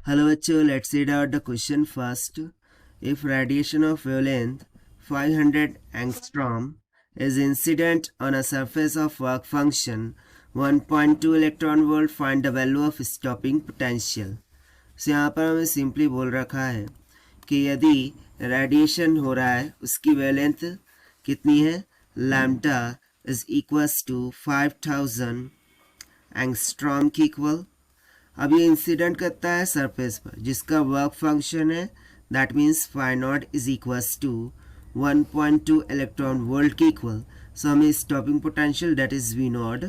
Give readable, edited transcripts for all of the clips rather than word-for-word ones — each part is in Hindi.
Hello bachcho, let's read out the question first. If radiation of wavelength 500 angstrom is incident on a surface of work function 1.2 electron volt, find the value of stopping potential. So यहाँ पर हमें सिंपली बोल रखा है कि यदि रेडिएशन हो रहा है उसकी वेवलेंथ कितनी है, lambda is equals to 5000 angstrom की इक्वल। अब ये इंसिडेंट करता है सरफेस पर जिसका वर्क फंक्शन है, that means phi naught is equals to 1.2 electron volt की इक्वल। सो हमें stopping potential that is V naught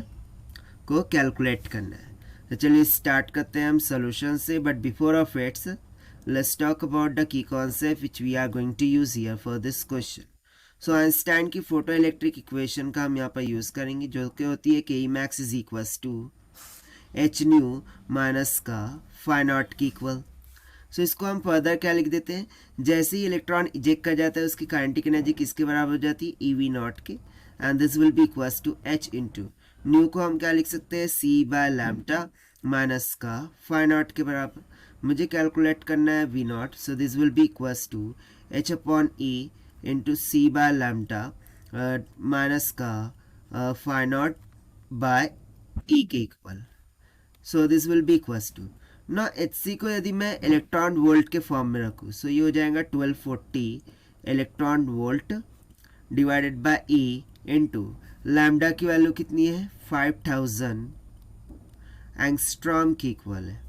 को कैलकुलेट करना है। तो चलिए स्टार्ट करते हैं हम सोल्यूशन से, but before of its let's talk about the key concept which we are going to use here for this question. So Einstein की फोटो इलेक्ट्रिक इक्वेशन का हम यहाँ पर यूज़ करेंगे, जो कि होती है के E max is equals to H nu minus का फाई नॉट की इक्वल। सो इसको हम फर्दर क्या लिख देते हैं, जैसे ही इलेक्ट्रॉन इजेक्ट कर जाता है उसकी काइनेटिक एनर्जी किसके बराबर हो जाती है, ई वी नॉट के, and this will be equals to H into nu को हम क्या लिख सकते हैं, सी बाय लैम्डा माइनस का फाई नॉट के बराबर। मुझे कैलकुलेट करना है V naught, so this will be equals to H upon E into C by lambda minus का फाई नॉट बाय ई के equal. So this will be equals to ना एच सी को यदि मैं इलेक्ट्रॉन वोल्ट के फॉर्म में रखूँ, सो ये हो जाएगा 1240 electron volt divided by E into lambda की वैल्यू कितनी है, 5000 एंगस्ट्रॉम की इक्वल है।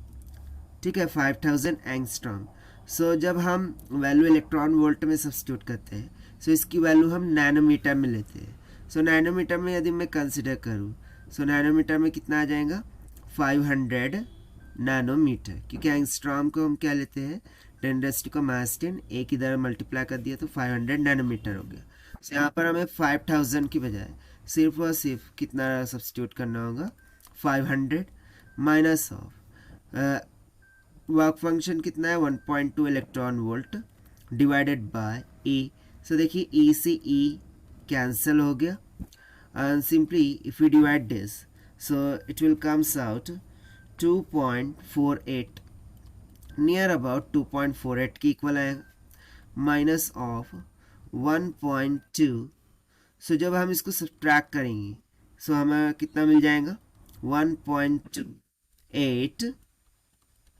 ठीक है, 5000 एंगस्ट्रॉम। सो जब हम वैल्यू इलेक्ट्रॉन वोल्ट में सब्स्टिट्यूट करते हैं, सो इसकी वैल्यू हम नैनोमीटर में लेते हैं। सो नैनोमीटर में यदि मैं कंसिडर करूँ, सो नैनोमीटर में कितना आ जाएगा, 500 नैनोमीटर, क्योंकि एंगस्ट्रॉम को हम क्या लेते हैं 10⁻⁻10, एक इधर मल्टीप्लाई कर दिया तो 500 नैनोमीटर हो गया। तो यहाँ पर हमें 5000 की बजाय सिर्फ और सिर्फ कितना सब्स्टिट्यूट करना होगा, 500 माइनस ऑफ वर्क फंक्शन कितना है 1.2 इलेक्ट्रॉन वोल्ट डिवाइडेड बाय ई। सो देखिए ई से ई कैंसिल हो गया, and simply if we divide this, so it will comes out 2.48, near about 2.48 की इक्वल आएगा, माइनस ऑफ 1.2। सो जब हम इसको सब्ट्रैक्ट करेंगे सो हमें कितना मिल जाएगा, 1.28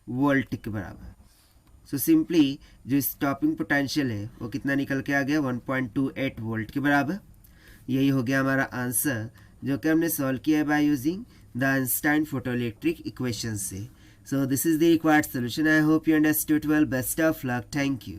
वोल्ट के बराबर। सो सिंपली जो स्टॉपिंग पोटेंशियल है वो कितना निकल के आ गया, 1.28 वोल्ट के बराबर। यही हो गया हमारा आंसर, जो कि हमने सॉल्व किया है by using the Einstein photoelectric equation से। So this is the required solution. I hope you understood well. Best of luck. Thank you.